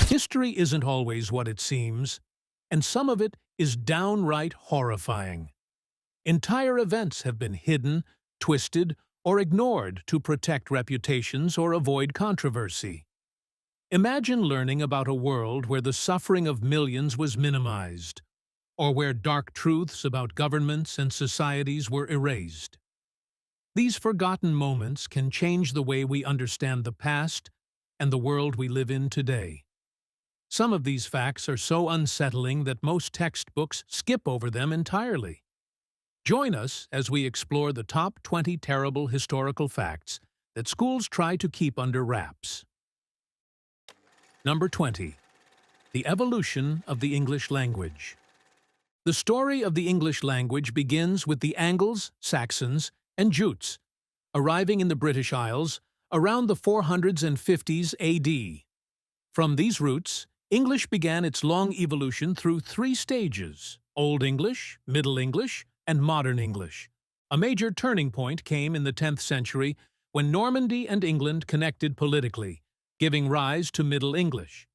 History isn't always what it seems, and some of it is downright horrifying. Entire events have been hidden, twisted, or ignored to protect reputations or avoid controversy. Imagine learning about a world where the suffering of millions was minimized, or where dark truths about governments and societies were erased. These forgotten moments can change the way we understand the past and the world we live in today. Some of these facts are so unsettling that most textbooks skip over them entirely. Join us as we explore the top 20 terrible historical facts that schools try to keep under wraps. Number 20. The evolution of the English language. The story of the English language begins with the Angles, Saxons, and Jutes, arriving in the British Isles around the 450s AD. From these roots, English began its long evolution through three stages: Old English, Middle English, and Modern English. A major turning point came in the 10th century when Normandy and England connected politically, giving rise to Middle English.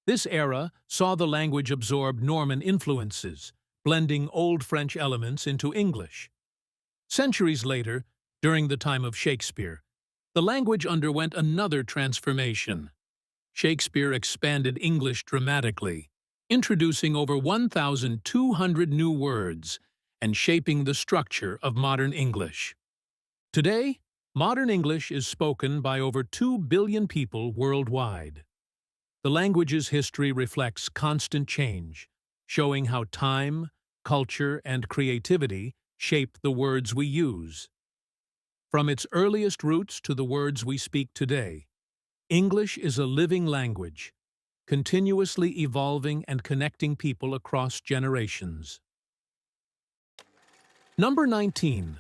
This era saw the language absorb Norman influences, blending Old French elements into English. Centuries later, during the time of Shakespeare, the language underwent another transformation. Shakespeare expanded English dramatically, introducing over 1,200 new words and shaping the structure of modern English. Today, modern English is spoken by over 2 billion people worldwide. The language's history reflects constant change, showing how time, culture, and creativity shape the words we use. From its earliest roots to the words we speak today, English is a living language, continuously evolving and connecting people across generations. Number 19.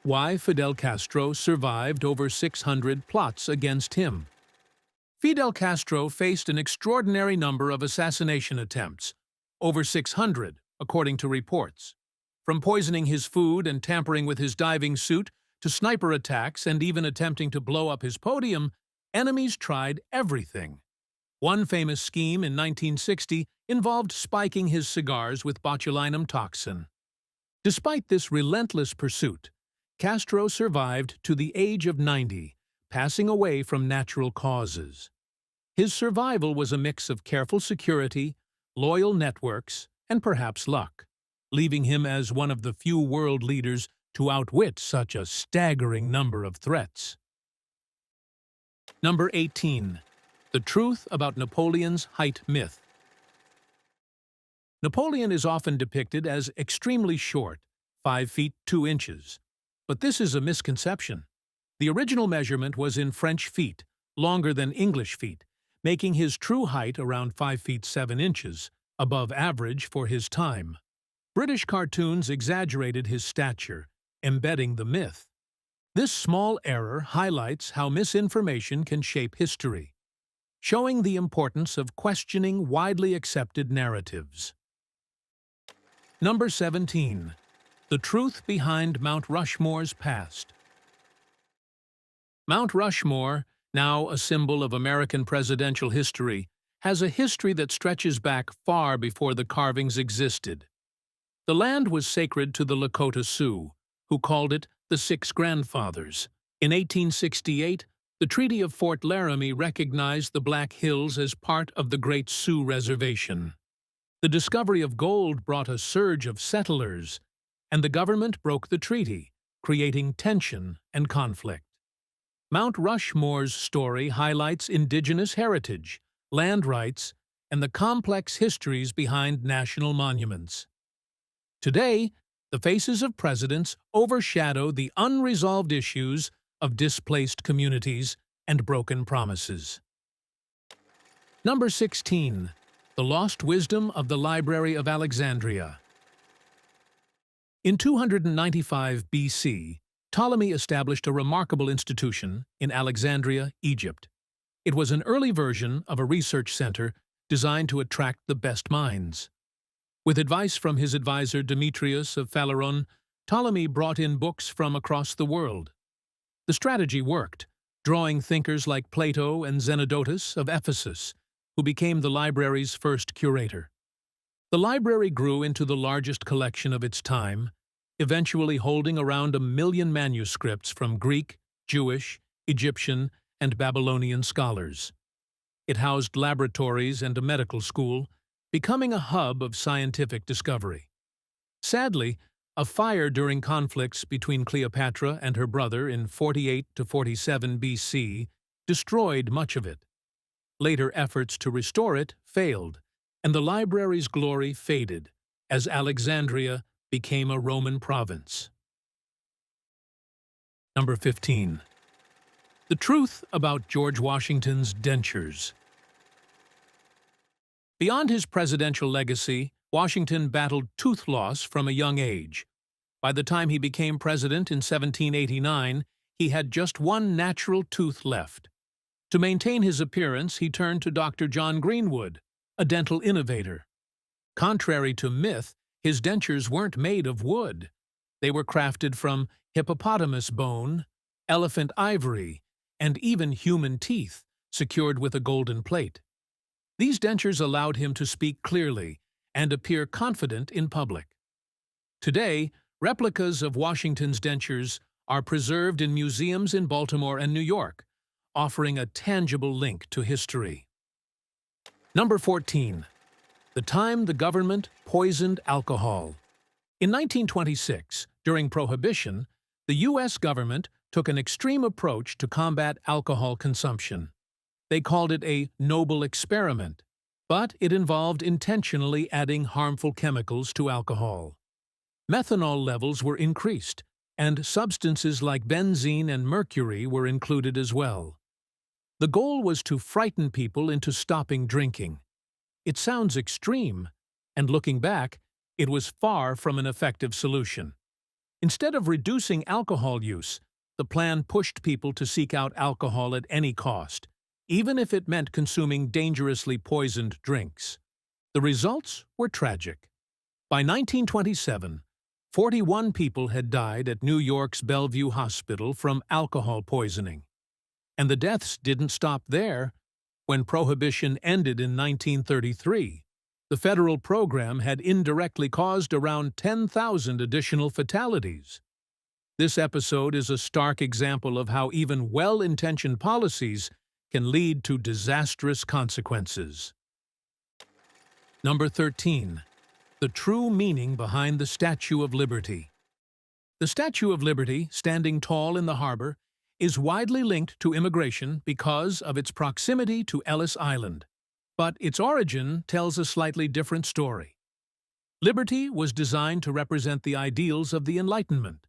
Why Fidel Castro survived over 600 plots against him. Fidel Castro faced an extraordinary number of assassination attempts, over 600, according to reports. From poisoning his food and tampering with his diving suit to sniper attacks and even attempting to blow up his podium, enemies tried everything. One famous scheme in 1960 involved spiking his cigars with botulinum toxin. Despite this relentless pursuit, Castro survived to the age of 90, passing away from natural causes. His survival was a mix of careful security, loyal networks, and perhaps luck, leaving him as one of the few world leaders to outwit such a staggering number of threats. Number 18. The truth about Napoleon's height myth. Napoleon is often depicted as extremely short, 5 feet 2 inches. But this is a misconception. The original measurement was in French feet, longer than English feet, making his true height around 5 feet 7 inches, above average for his time. British cartoons exaggerated his stature, embedding the myth. This small error highlights how misinformation can shape history, showing the importance of questioning widely accepted narratives. Number 17. The truth behind Mount Rushmore's past. Mount Rushmore, now a symbol of American presidential history, has a history that stretches back far before the carvings existed. The land was sacred to the Lakota Sioux, who called it the Six Grandfathers. In 1868, the Treaty of Fort Laramie recognized the Black Hills as part of the Great Sioux Reservation. The discovery of gold brought a surge of settlers, and the government broke the treaty, creating tension and conflict. Mount Rushmore's story highlights indigenous heritage, land rights, and the complex histories behind national monuments. Today, the faces of presidents overshadow the unresolved issues of displaced communities and broken promises. Number 16. The Lost Wisdom of the Library of Alexandria. In 295 BC, Ptolemy established a remarkable institution in Alexandria, Egypt. It was an early version of a research center designed to attract the best minds. With advice from his advisor Demetrius of Phaleron, Ptolemy brought in books from across the world. The strategy worked. drawing thinkers like Plato and Zenodotus of Ephesus, who became the library's first curator. The library grew into the largest collection of its time, eventually holding around 1 million manuscripts from Greek, Jewish, Egyptian, and Babylonian scholars. It housed laboratories and a medical school, becoming a hub of scientific discovery. Sadly, a fire during conflicts between Cleopatra and her brother in 48 to 47 BC destroyed much of it. Later efforts to restore it failed, and the library's glory faded as Alexandria became a Roman province. Number 15. The truth about George Washington's dentures. Beyond his presidential legacy, Washington battled tooth loss from a young age. By the time he became president in 1789, he had just one natural tooth left. To maintain his appearance, he turned to Dr. John Greenwood, a dental innovator. Contrary to myth, his dentures weren't made of wood. They were crafted from hippopotamus bone, elephant ivory, and even human teeth, secured with a golden plate. These dentures allowed him to speak clearly and appear confident in public. Today, replicas of Washington's dentures are preserved in museums in Baltimore and New York, offering a tangible link to history. Number 14. The time the government poisoned alcohol. In 1926, during Prohibition, the U.S. government took an extreme approach to combat alcohol consumption. They called it a noble experiment, but it involved intentionally adding harmful chemicals to alcohol. Methanol levels were increased, and substances like benzene and mercury were included as well. The goal was to frighten people into stopping drinking. It sounds extreme, and looking back, it was far from an effective solution. Instead of reducing alcohol use, the plan pushed people to seek out alcohol at any cost, even if it meant consuming dangerously poisoned drinks. The results were tragic. By 1927, 41 people had died at New York's Bellevue Hospital from alcohol poisoning. And the deaths didn't stop there. When Prohibition ended in 1933, the federal program had indirectly caused around 10,000 additional fatalities. This episode is a stark example of how even well-intentioned policies can lead to disastrous consequences. Number 13. The true meaning behind the Statue of Liberty. The Statue of Liberty, standing tall in the harbor, is widely linked to immigration because of its proximity to Ellis Island. But its origin tells a slightly different story. Liberty was designed to represent the ideals of the Enlightenment,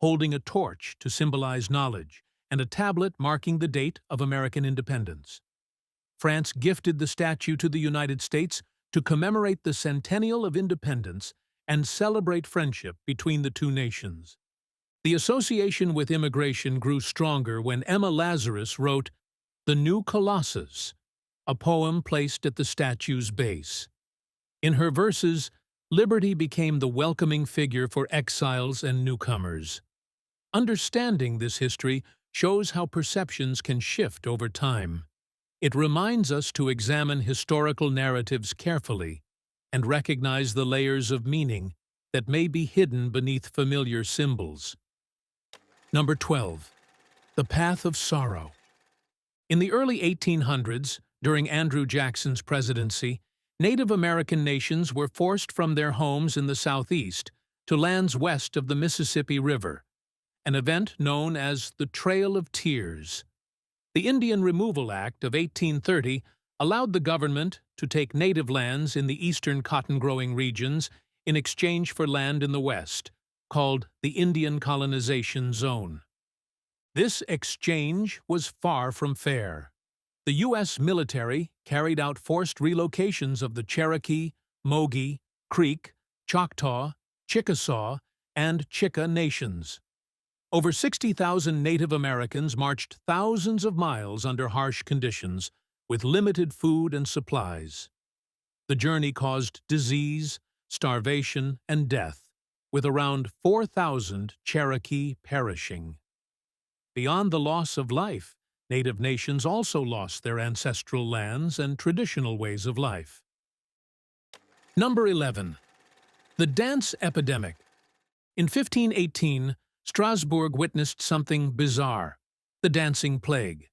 holding a torch to symbolize knowledge, and a tablet marking the date of American independence. France gifted the statue to the United States to commemorate the centennial of independence and celebrate friendship between the two nations. The association with immigration grew stronger when Emma Lazarus wrote The New Colossus, a poem placed at the statue's base. In her verses, liberty became the welcoming figure for exiles and newcomers. Understanding this history shows how perceptions can shift over time. It reminds us to examine historical narratives carefully and recognize the layers of meaning that may be hidden beneath familiar symbols. Number 12. The Path of Sorrow. In the early 1800s, during Andrew Jackson's presidency, Native American nations were forced from their homes in the Southeast to lands west of the Mississippi River, an event known as the Trail of Tears. The Indian Removal Act of 1830 allowed the government to take native lands in the eastern cotton-growing regions in exchange for land in the west, called the Indian Colonization Zone. This exchange was far from fair. The U.S. military carried out forced relocations of the Cherokee, Mogi, Creek, Choctaw, Chickasaw, and Chicka nations. Over 60,000 Native Americans marched thousands of miles under harsh conditions, with limited food and supplies. The journey caused disease, starvation, and death, with around 4,000 Cherokee perishing. Beyond the loss of life, Native nations also lost their ancestral lands and traditional ways of life. Number 11. The dance epidemic. In 1518, Strasbourg witnessed something bizarre: the dancing plague.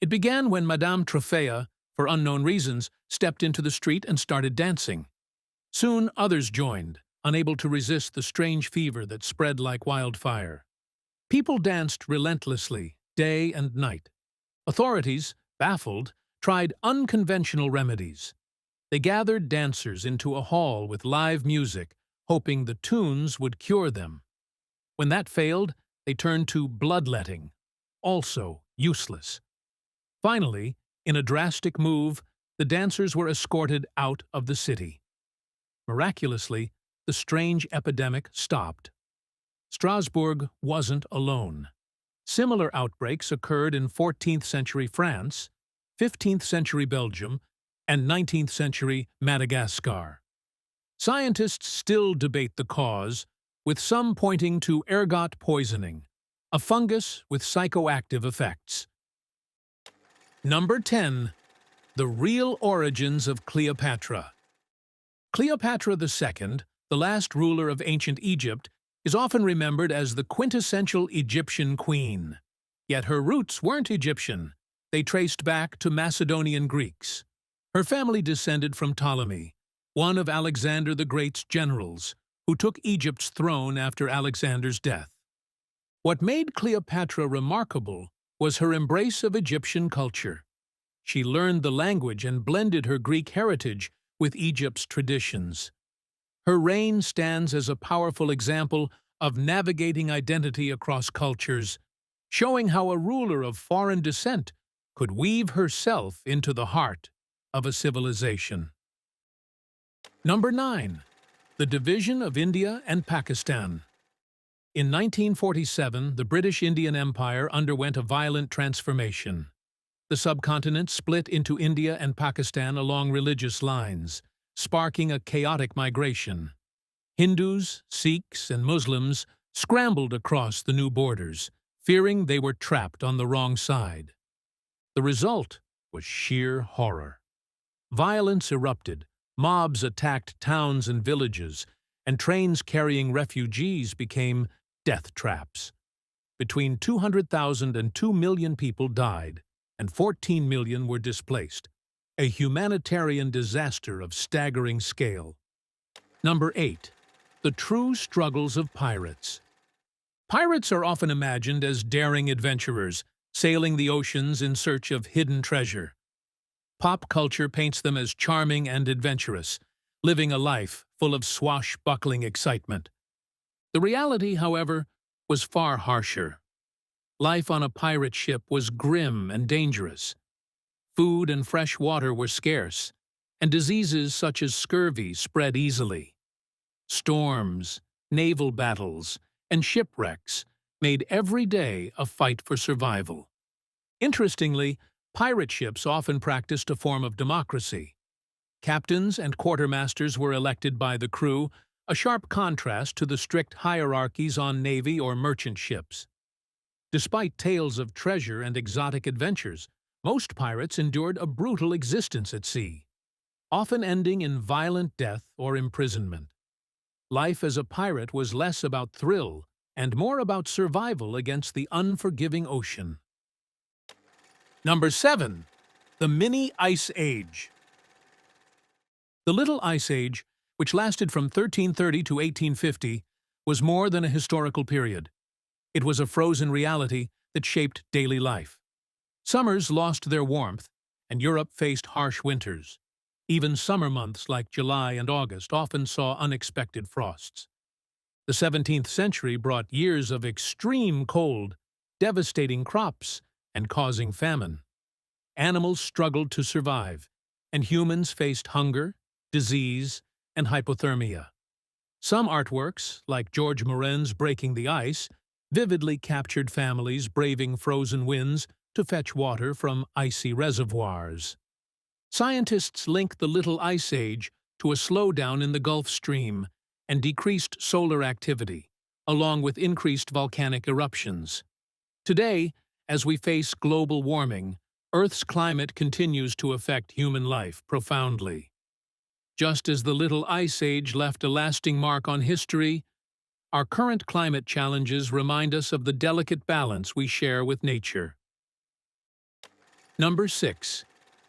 It began when Madame Trofea, for unknown reasons, stepped into the street and started dancing. Soon others joined, unable to resist the strange fever that spread like wildfire. People danced relentlessly, day and night. Authorities, baffled, tried unconventional remedies. They gathered dancers into a hall with live music, hoping the tunes would cure them. When that failed, they turned to bloodletting, also useless. Finally, in a drastic move, the dancers were escorted out of the city. Miraculously, the strange epidemic stopped. Strasbourg wasn't alone. Similar outbreaks occurred in 14th century France, 15th century Belgium, and 19th century Madagascar. Scientists still debate the cause, with some pointing to ergot poisoning, a fungus with psychoactive effects. Number 10. The real origins of Cleopatra. Cleopatra II, the last ruler of ancient Egypt, is often remembered as the quintessential Egyptian queen. Yet her roots weren't Egyptian. They traced back to Macedonian Greeks. Her family descended from Ptolemy, one of Alexander the Great's generals, who took Egypt's throne after Alexander's death. What made Cleopatra remarkable was her embrace of Egyptian culture. She learned the language and blended her Greek heritage with Egypt's traditions. Her reign stands as a powerful example of navigating identity across cultures, showing how a ruler of foreign descent could weave herself into the heart of a civilization. Number 9. The division of India and Pakistan. In 1947, the British Indian Empire underwent a violent transformation. The subcontinent split into India and Pakistan along religious lines, sparking a chaotic migration. Hindus, Sikhs, and Muslims scrambled across the new borders, fearing they were trapped on the wrong side. The result was sheer horror. Violence erupted, mobs attacked towns and villages, and trains carrying refugees became death traps. Between 200,000 and 2 million people died, and 14 million were displaced. A humanitarian disaster of staggering scale. Number 8. The true struggles of pirates. Pirates are often imagined as daring adventurers, sailing the oceans in search of hidden treasure. Pop culture paints them as charming and adventurous, living a life full of swashbuckling excitement. The reality, however, was far harsher. Life on a pirate ship was grim and dangerous. Food and fresh water were scarce, and diseases such as scurvy spread easily. Storms, naval battles, and shipwrecks made every day a fight for survival. Interestingly, pirate ships often practiced a form of democracy. Captains and quartermasters were elected by the crew, a sharp contrast to the strict hierarchies on navy or merchant ships. Despite tales of treasure and exotic adventures, most pirates endured a brutal existence at sea, often ending in violent death or imprisonment. Life as a pirate was less about thrill and more about survival against the unforgiving ocean. Number 7. The Mini Ice Age. The Little Ice Age, which lasted from 1330 to 1850, was more than a historical period. It was a frozen reality that shaped daily life. Summers lost their warmth, and Europe faced harsh winters. Even summer months like July and August often saw unexpected frosts. The 17th century brought years of extreme cold, devastating crops, and causing famine. Animals struggled to survive, and humans faced hunger, disease, and hypothermia. Some artworks, like George Moran's Breaking the Ice, vividly captured families braving frozen winds to fetch water from icy reservoirs. Scientists link the Little Ice Age to a slowdown in the Gulf Stream and decreased solar activity, along with increased volcanic eruptions. Today, As we face global warming, Earth's climate continues to affect human life profoundly. Just as the Little Ice Age left a lasting mark on history, our current climate challenges remind us of the delicate balance we share with nature. Number 6.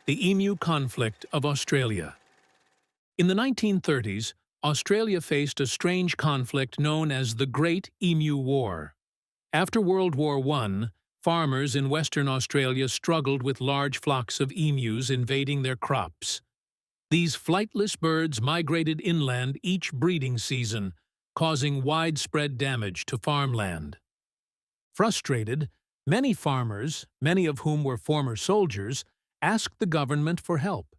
The Emu Conflict of Australia. In the 1930s, Australia faced a strange conflict known as the Great Emu War. After World War I, farmers in Western Australia struggled with large flocks of emus invading their crops. These flightless birds migrated inland each breeding season, causing widespread damage to farmland. Frustrated, many farmers, many of whom were former soldiers, asked the government for help.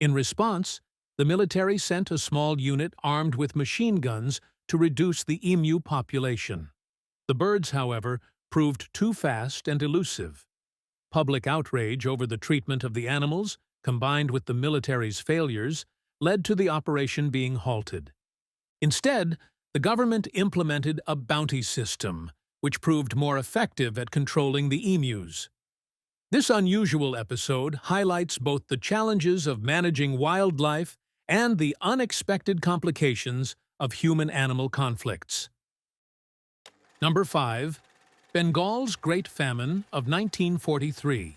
In response, the military sent a small unit armed with machine guns to reduce the emu population. The birds, however, proved too fast and elusive. Public outrage over the treatment of the animals, combined with the military's failures, led to the operation being halted. Instead, the government implemented a bounty system, which proved more effective at controlling the emus. This unusual episode highlights both the challenges of managing wildlife and the unexpected complications of human-animal conflicts. Number 5. Bengal's Great Famine of 1943.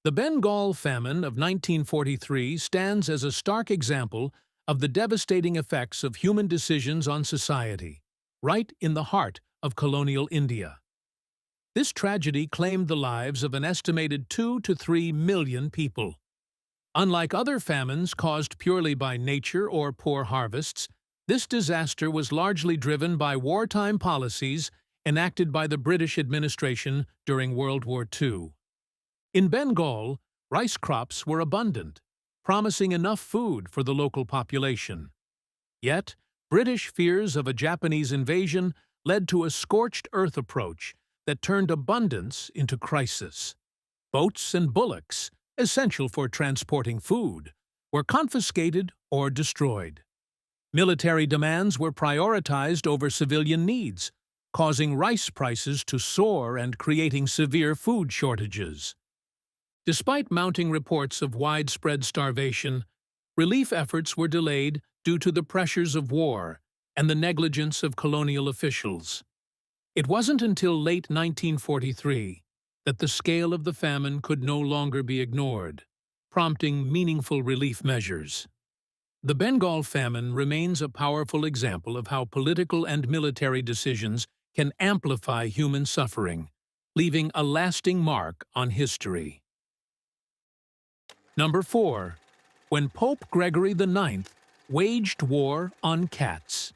The Bengal famine of 1943 stands as a stark example of the devastating effects of human decisions on society, right in the heart of colonial India. This tragedy claimed the lives of an estimated 2 to 3 million people. Unlike other famines caused purely by nature or poor harvests, this disaster was largely driven by wartime policies enacted by the British administration during World War II. In Bengal, rice crops were abundant, promising enough food for the local population. Yet, British fears of a Japanese invasion led to a scorched earth approach that turned abundance into crisis. Boats and bullocks, essential for transporting food, were confiscated or destroyed. Military demands were prioritized over civilian needs, causing rice prices to soar and creating severe food shortages. Despite mounting reports of widespread starvation, relief efforts were delayed due to the pressures of war and the negligence of colonial officials. It wasn't until late 1943 that the scale of the famine could no longer be ignored, prompting meaningful relief measures. The Bengal famine remains a powerful example of how political and military decisions can amplify human suffering, leaving a lasting mark on history. Number 4. When Pope Gregory IX waged war on cats.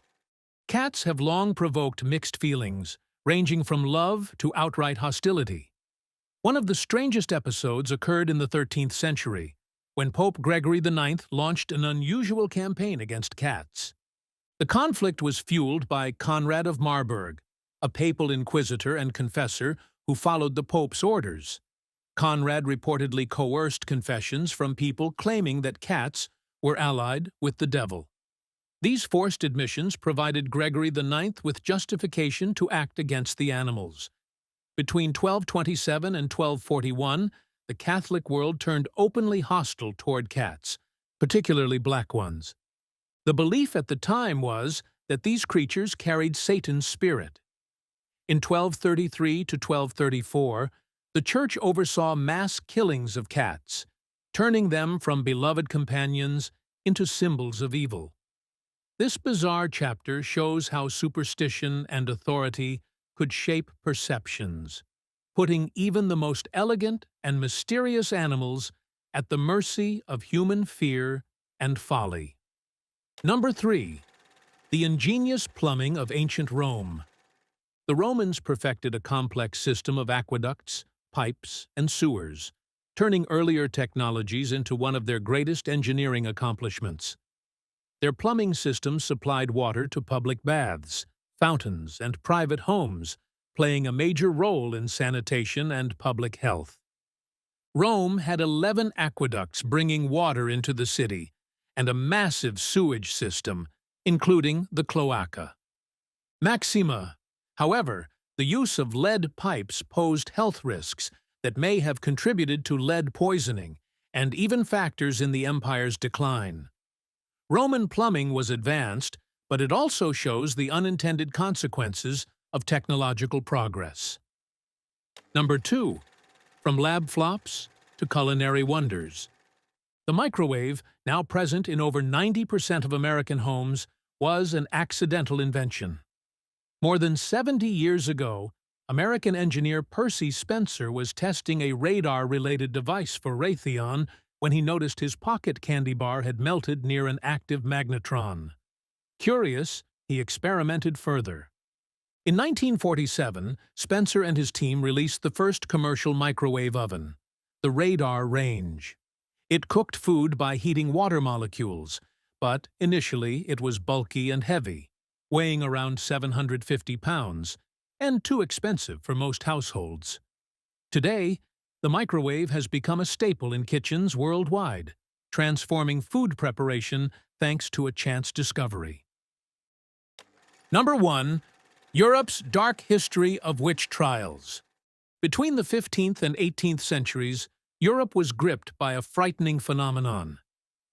Cats have long provoked mixed feelings, ranging from love to outright hostility. One of the strangest episodes occurred in the 13th century, when Pope Gregory IX launched an unusual campaign against cats. The conflict was fueled by Conrad of Marburg, a papal inquisitor and confessor who followed the Pope's orders. Conrad reportedly coerced confessions from people claiming that cats were allied with the devil. These forced admissions provided Gregory IX with justification to act against the animals. Between 1227 and 1241, the Catholic world turned openly hostile toward cats, particularly black ones. The belief at the time was that these creatures carried Satan's spirit. In 1233 to 1234, the Church oversaw mass killings of cats, turning them from beloved companions into symbols of evil. This bizarre chapter shows how superstition and authority could shape perceptions, putting even the most elegant and mysterious animals at the mercy of human fear and folly. Number 3. The ingenious plumbing of ancient Rome. The Romans perfected a complex system of aqueducts, pipes, and sewers, turning earlier technologies into one of their greatest engineering accomplishments. Their plumbing systems supplied water to public baths, fountains, and private homes, playing a major role in sanitation and public health. Rome had 11 aqueducts bringing water into the city, and a massive sewage system, including the cloaca. Maxima, however, The use of lead pipes posed health risks that may have contributed to lead poisoning and even factors in the empire's decline. Roman plumbing was advanced, but it also shows the unintended consequences of technological progress. Number 2. From lab flops to culinary wonders. The microwave, now present in over 90% of American homes, was an accidental invention. More than 70 years ago, American engineer Percy Spencer was testing a radar-related device for Raytheon when he noticed his pocket candy bar had melted near an active magnetron. Curious, he experimented further. In 1947, Spencer and his team released the first commercial microwave oven, the Radar Range. It cooked food by heating water molecules, but initially it was bulky and heavy, weighing around 750 pounds, and too expensive for most households. Today, the microwave has become a staple in kitchens worldwide, transforming food preparation thanks to a chance discovery. Number 1. Europe's dark history of witch trials. Between the 15th and 18th centuries, Europe was gripped by a frightening phenomenon: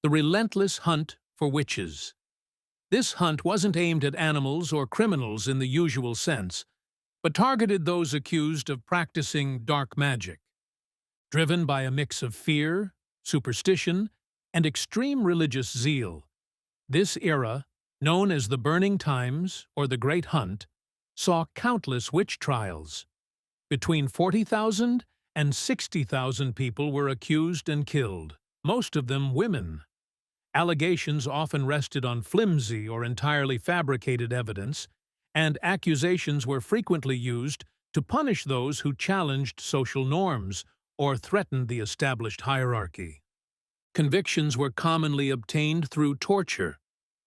the relentless hunt for witches. This hunt wasn't aimed at animals or criminals in the usual sense, but targeted those accused of practicing dark magic. Driven by a mix of fear, superstition, and extreme religious zeal, this era, known as the Burning Times or the Great Hunt, saw countless witch trials. Between 40,000 and 60,000 people were accused and killed, most of them women. Allegations often rested on flimsy or entirely fabricated evidence, and accusations were frequently used to punish those who challenged social norms or threatened the established hierarchy. Convictions were commonly obtained through torture,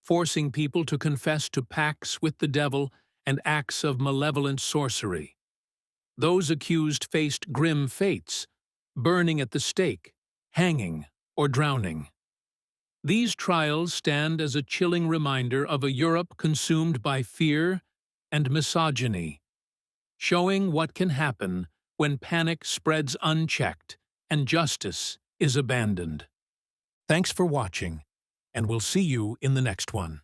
forcing people to confess to pacts with the devil and acts of malevolent sorcery. Those accused faced grim fates: burning at the stake, hanging, or drowning. These trials stand as a chilling reminder of a Europe consumed by fear and misogyny, showing what can happen when panic spreads unchecked and justice is abandoned. Thanks for watching, and we'll see you in the next one.